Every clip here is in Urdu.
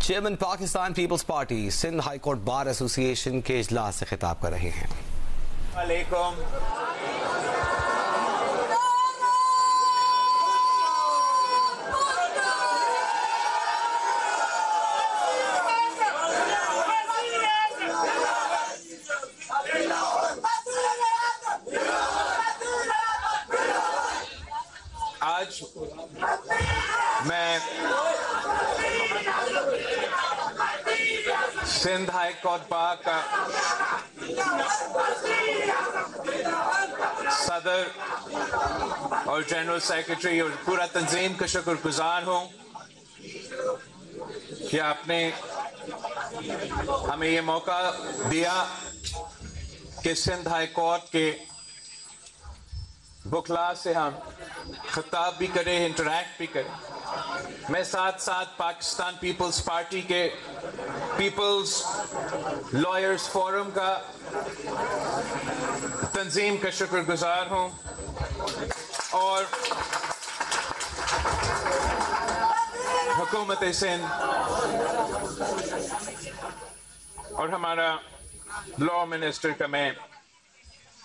Chairman Pakistan Peoples Party Sindh high court bar association کے اجلاس سے خطاب کر رہے ہیں. علیکم. آج میں سندھ ہائی کورٹ بار کا صدر اور جنرل سیکرٹری اور پورا تنظیم کا شکر گزار ہوں کہ آپ نے ہمیں یہ موقع دیا کہ سندھ ہائی کورٹ کے وکلاء سے ہم خطاب بھی کریں، انٹریکٹ بھی کریں. میں ساتھ ساتھ پاکستان پیپلز پارٹی کے پیپلز لائرز فورم کا تنظیم کا شکر گزار ہوں اور حکومت سندھ اور ہمارا لا منسٹر کا میں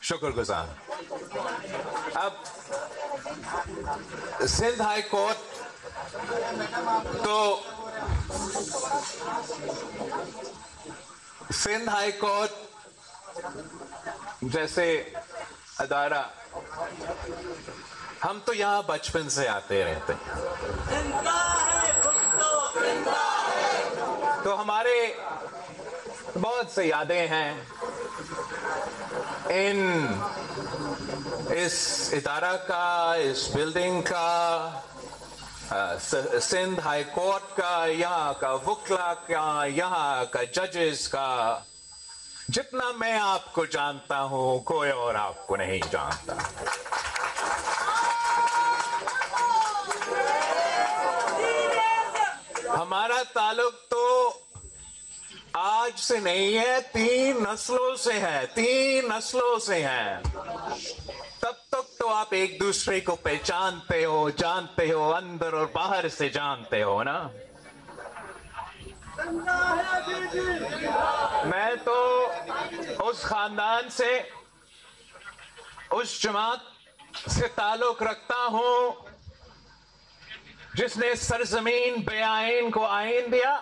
شکر گزار ہوں. اب سندھ ہائی کورٹ تو سندھ ہائی کورٹ جیسے ادارہ ہم تو یہاں بچپن سے آتے رہتے ہیں، تو ہمارے بہت سے یادیں ہیں اس ادارہ کا، اس بلڈنگ کا، سندھ ہائی کورٹ کا، یہاں کا وکلا کا، یہاں کا ججز کا. جتنا میں آپ کو جانتا ہوں کوئی اور آپ کو نہیں جانتا. ہمارا تعلق تو آج سے نہیں ہے، 3 نسلوں سے ہے، 3 نسلوں سے ہے. تب تک تو آپ ایک دوسرے کو پہچانتے ہو، جانتے ہو، اندر اور باہر سے جانتے ہو نا. میں تو اس خاندان سے، اس جماعت سے تعلق رکھتا ہوں جس نے سرزمین بے آئین کو آئین دیا.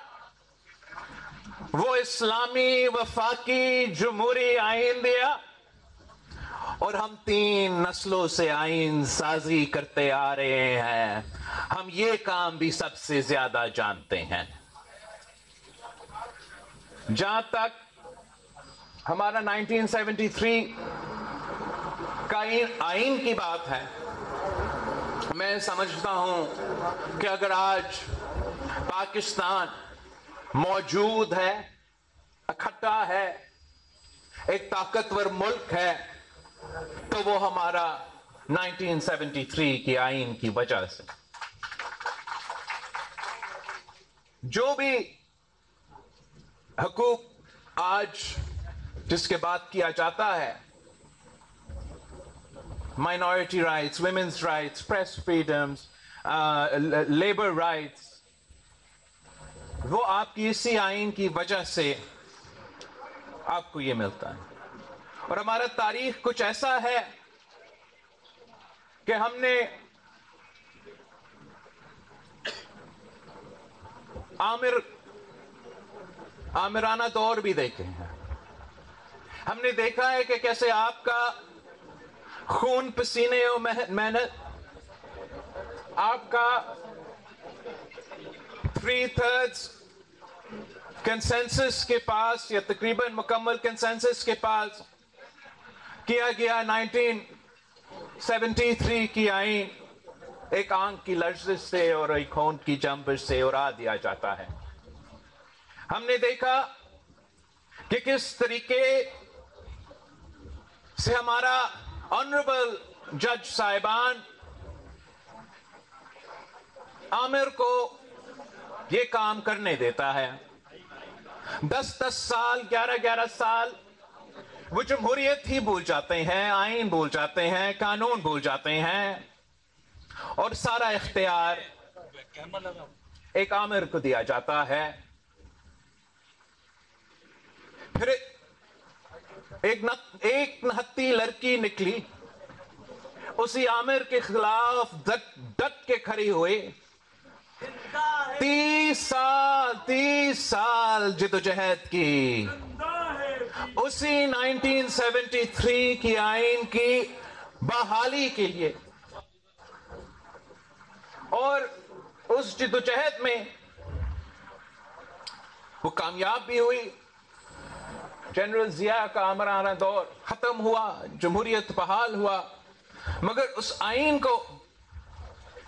وہ اسلامی وفاقی جمہوری آئین دیا اور ہم 3 نسلوں سے آئین سازی کرتے آ رہے ہیں. ہم یہ کام بھی سب سے زیادہ جانتے ہیں. جہاں تک ہمارا 1973 کا آئین کی بات ہے، میں سمجھتا ہوں کہ اگر آج پاکستان موجود ہے، اکٹھا ہے، ایک طاقتور ملک ہے، تو وہ ہمارا 1973 کے آئین کی وجہ سے. جو بھی حقوق آج جس کے بات کیا جاتا ہے، minority rights, women's rights, press freedoms, labour rights, وہ آپ کی اسی آئین کی وجہ سے آپ کو یہ ملتا ہے. اور ہمارا تاریخ کچھ ایسا ہے کہ ہم نے آمرانہ دور بھی دیکھے ہیں. ہم نے دیکھا ہے کہ کیسے آپ کا خون، پسینے اور محنت، آپ کا 3/3 کنسنسس کے پاس یا تقریباً مکمل کنسنسس کے پاس کیا گیا 1973 کی آئین ایک آنکھ کی لرزش سے اور ایک ہونٹ کی جنبش سے اڑا دیا جاتا ہے. ہم نے دیکھا کہ کس طریقے سے ہمارا آنریبل جج صاحبان عامر کو یہ کام کرنے دیتا ہے. 10 سال، 11 سال وہ جمہوریت ہی بھول جاتے ہیں، آئین بھول جاتے ہیں، قانون بھول جاتے ہیں، اور سارا اختیار ایک آمر کو دیا جاتا ہے پھر ایک نہتی لڑکی نکلی, اسی عامر کے خلاف ڈٹ کے کھڑی ہوئی. 30 سال جدوجہد کی, اسی 1973 کی آئین کی بحالی کے لیے, اور اس جدوجہد میں وہ کامیاب بھی ہوئی. جنرل ضیاء کا آمرانہ دور ختم ہوا, جمہوریت بحال ہوا, مگر اس آئین کو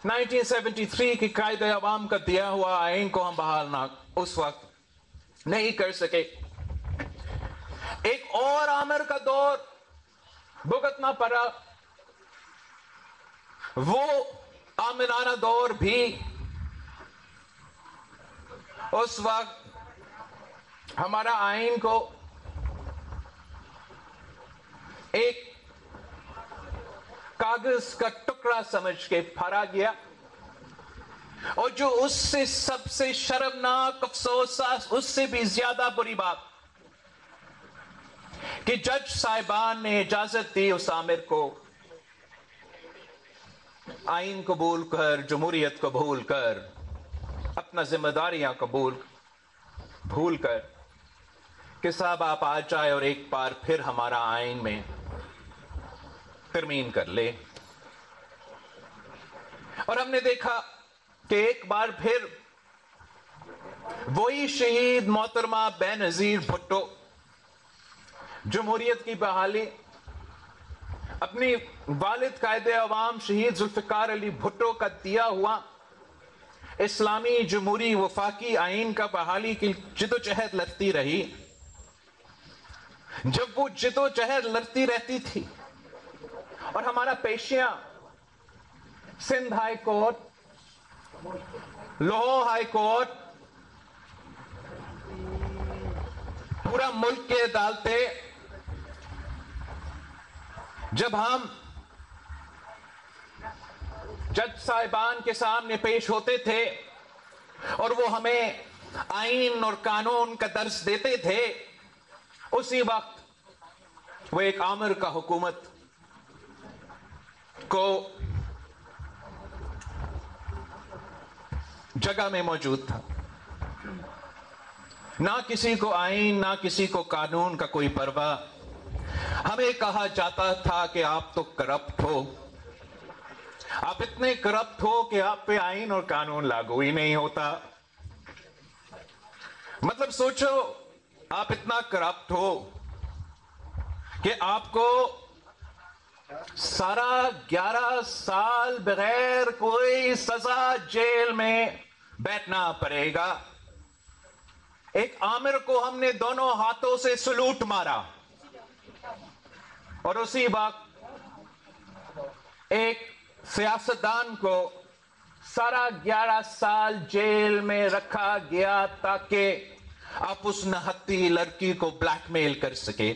1973 کی قائد عوام کا دیا ہوا آئین کو ہم بحال نہ اس وقت نہیں کر سکے. ایک اور آمر کا دور بھگتنا پڑا. وہ آمرانہ دور بھی اس وقت ہمارا آئین کو ایک کاغذ کا ٹکڑا سمجھ کے پھاڑا گیا. اور جو اس سے سب سے شرمناک افسوس, اس سے بھی زیادہ بری بات, کہ جج صاحبان نے اجازت دی اس آمر کو آئین قبول کر, جمہوریت کو بھول کر, اپنا ذمہ داریاں قبول بھول کر, کہ صاحب آپ آ جائے اور ایک بار پھر ہمارا آئین میں ترمیم کر لے. اور ہم نے دیکھا کہ ایک بار پھر وہی شہید محترمہ بے نظیر بھٹو جمہوریت کی بحالی, اپنی والد قائد عوام شہید ذوالفقار علی بھٹو کا دیا ہوا اسلامی جمہوری وفاقی آئین کا بحالی کی جدوجہد لڑتی رہی. جب وہ جدوجہد لڑتی رہتی تھی اور ہمارا پیشیاں Sindh high court, Lahore high court, پورا ملک کے عدالتیں, جب ہم جج صاحبان کے سامنے پیش ہوتے تھے اور وہ ہمیں آئین اور قانون کا درس دیتے تھے, اسی وقت وہ ایک آمر کا حکومت کو جگہ میں موجود تھا. نہ کسی کو آئین, نہ کسی کو قانون کا کوئی پرواہ. ہمیں کہا جاتا تھا کہ آپ تو کرپٹ ہو, آپ اتنے کرپٹ ہو کہ آپ پہ آئین اور قانون لاگو ہی نہیں ہوتا. مطلب سوچو, آپ اتنا کرپٹ ہو کہ آپ کو سارا 11 سال بغیر کوئی سزا جیل میں بیٹھنا پڑے گا. ایک آمر کو ہم نے دونوں ہاتھوں سے سلوٹ مارا, اور اسی وقت ایک سیاستدان کو سارا 11 سال جیل میں رکھا گیا تاکہ آپ اس نہتی لڑکی کو بلیک میل کر سکے.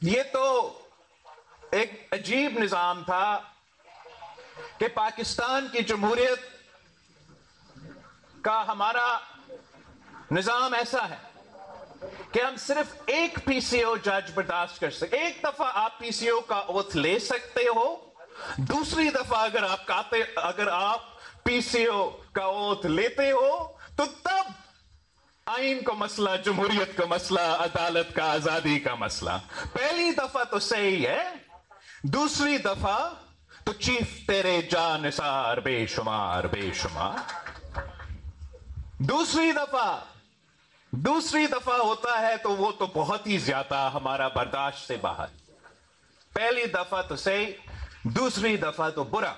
یہ تو ایک عجیب نظام تھا کہ پاکستان کی جمہوریت کا ہمارا نظام ایسا ہے کہ ہم صرف ایک پی سی او جج برداشت کر سکتے. ایک دفعہ آپ پی سی او کا اوتھ لے سکتے ہو, دوسری دفعہ اگر آپ پی سی او کا اوتھ لیتے ہو تو تب آئین کا مسئلہ, جمہوریت کا مسئلہ, عدالت کا, آزادی کا مسئلہ. پہلی دفعہ تو صحیح ہے, دوسری دفعہ تو چیف تیرے جا نثار بے شمار بے شمار. دوسری دفعہ ہوتا ہے تو وہ تو بہت ہی زیادہ ہمارا برداشت سے باہر. پہلی دفعہ تو صحیح, دوسری دفعہ تو برا.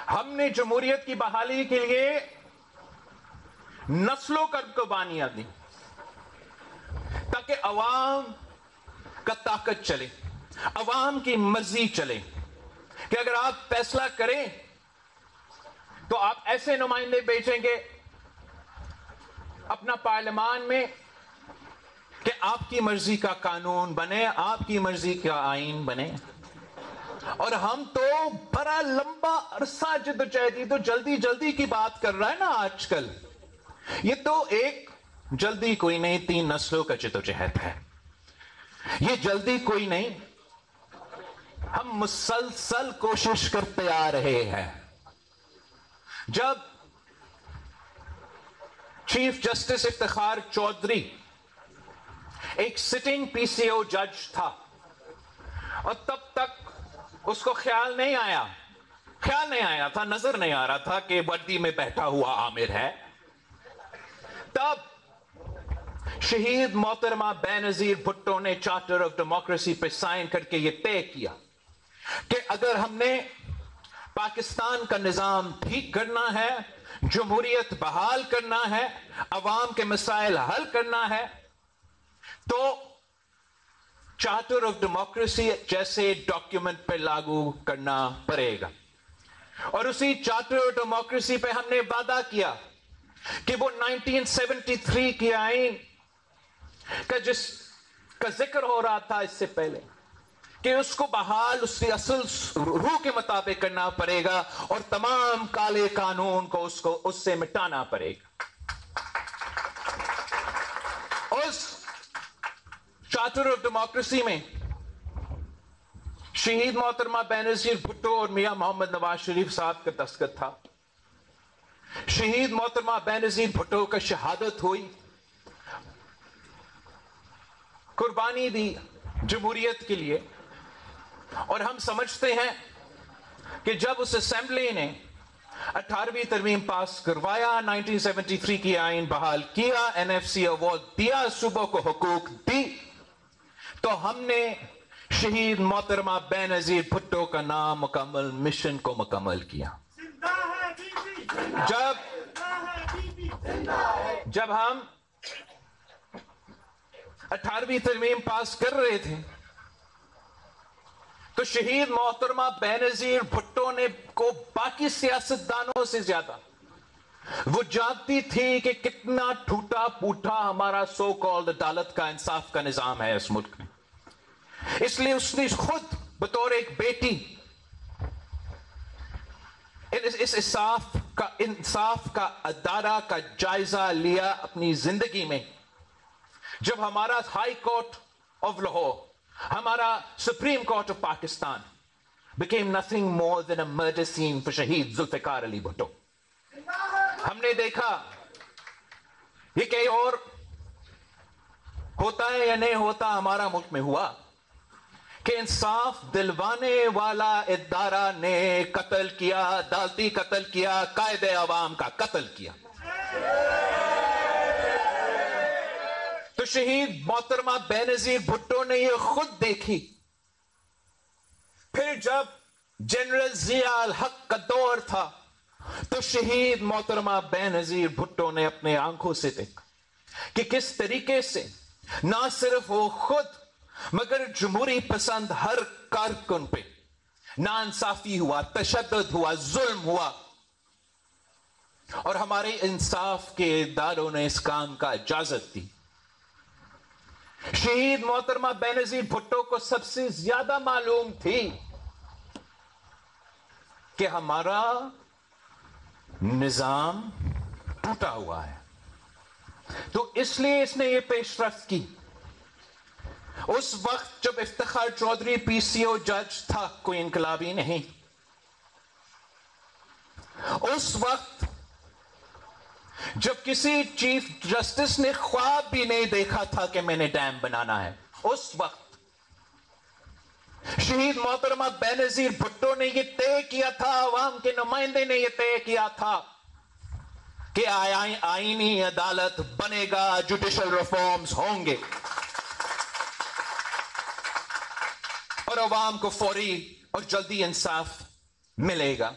ہم نے جمہوریت کی بحالی کے لیے نسلوں کا قربانیاں دی تاکہ عوام کا طاقت چلے, عوام کی مرضی چلے, کہ اگر آپ فیصلہ کریں تو آپ ایسے نمائندے بھیجیں گے اپنا پارلیمان میں کہ آپ کی مرضی کا قانون بنے, آپ کی مرضی کا آئین بنے. اور ہم تو بڑا لمبا عرصہ جدوجہد، تو جلدی جلدی کی بات کر رہا ہے نا آج کل. یہ تو ایک جلدی کوئی نہیں، 3 نسلوں کا جدوجہد ہے. یہ جلدی کوئی نہیں، ہم مسلسل کوشش کرتے آ رہے ہیں. جب چیف جسٹس افتخار چودھری ایک سٹنگ پی سی او جج تھا، اور تب تک اس کو خیال نہیں آیا تھا، نظر نہیں آ رہا تھا کہ وردی میں بیٹھا ہوا عامر ہے. تب شہید محترمہ بے نظیر بھٹو نے چارٹر آف ڈیموکریسی پہ سائن کر کے یہ طے کیا کہ اگر ہم نے پاکستان کا نظام ٹھیک کرنا ہے، جمہوریت بحال کرنا ہے، عوام کے مسائل حل کرنا ہے، تو چارٹر آف ڈیموکریسی جیسے ڈاکیومنٹ پہ لاگو کرنا پڑے گا. اور اسی چارٹر آف ڈیموکریسی پہ ہم نے وعدہ کیا کہ وہ 1973 کی آئین کا جس کا ذکر ہو رہا تھا اس سے پہلے، کہ اس کو بحال اس کی اصل روح کے مطابق کرنا پڑے گا، اور تمام کالے قانون کو اس سے مٹانا پڑے گا. اس چارٹر آف ڈیموکریسی میں شہید محترمہ بے نظیر بھٹو اور میاں محمد نواز شریف صاحب کا دستخط تھا. شہید محترمہ بے نظیر بھٹو کا شہادت ہوئی، قربانی دی جمہوریت کے لیے. اور ہم سمجھتے ہیں کہ جب اس اسمبلی نے 18ویں ترمیم پاس کروایا، 1973 کی آئین بحال کیا، این ایف سی ایوارڈ دیا، صوبوں کو حقوق دی، تو ہم نے شہید محترمہ بے نظیر بھٹو کا نام مکمل مشن کو مکمل کیا. جب ہم 18ویں ترمیم پاس کر رہے تھے تو شہید محترمہ بے نظیر بھٹو نے کو باقی سیاستدانوں سے زیادہ وہ جانتی تھی کہ کتنا ٹوٹا پوٹا ہمارا سو کالڈ عدالت کا، انصاف کا نظام ہے اس ملک میں. اس لیے اس نے خود بطور ایک بیٹی اس انصاف کا ادارہ کا جائزہ لیا اپنی زندگی میں. جب ہمارا ہائی کورٹ آف لاہور، ہمارا supreme court of Pakistan became nothing more than a murder scene for شہید ذوالفقار علی بھٹو. ہم نے دیکھا یہ کہیں اور ہوتا ہے یا نہیں ہوتا، ہمارا ملک میں ہوا کہ انصاف دلوانے والا ادارہ نے قتل کیا، عدالتی قتل کیا، قائد عوام کا قتل کیا. تو شہید محترمہ بے نظیر بھٹو نے یہ خود دیکھی. پھر جب جنرل ضیاء الحق کا دور تھا تو شہید محترمہ بے نظیر بھٹو نے اپنے آنکھوں سے دیکھا کہ کس طریقے سے نہ صرف وہ خود مگر جمہوری پسند ہر کارکن پہ ناانصافی ہوا، تشدد ہوا، ظلم ہوا، اور ہمارے انصاف کے اداروں نے اس کام کا اجازت دی. شہید محترمہ بے نظیر بھٹو کو سب سے زیادہ معلوم تھی کہ ہمارا نظام ٹوٹا ہوا ہے، تو اس لیے اس نے یہ پیش رفت کی. اس وقت جب افتخار چودھری پی سی او جج تھا، کوئی انقلابی نہیں، اس وقت جب کسی چیف جسٹس نے خواب بھی نہیں دیکھا تھا کہ میں نے ڈیم بنانا ہے، اس وقت شہید محترمہ بے نظیر بھٹو نے یہ طے کیا تھا، عوام کے نمائندے نے یہ طے کیا تھا کہ آئینی عدالت بنے گا، جوڈیشل ریفارمز ہوں گے اور عوام کو فوری اور جلدی انصاف ملے گا.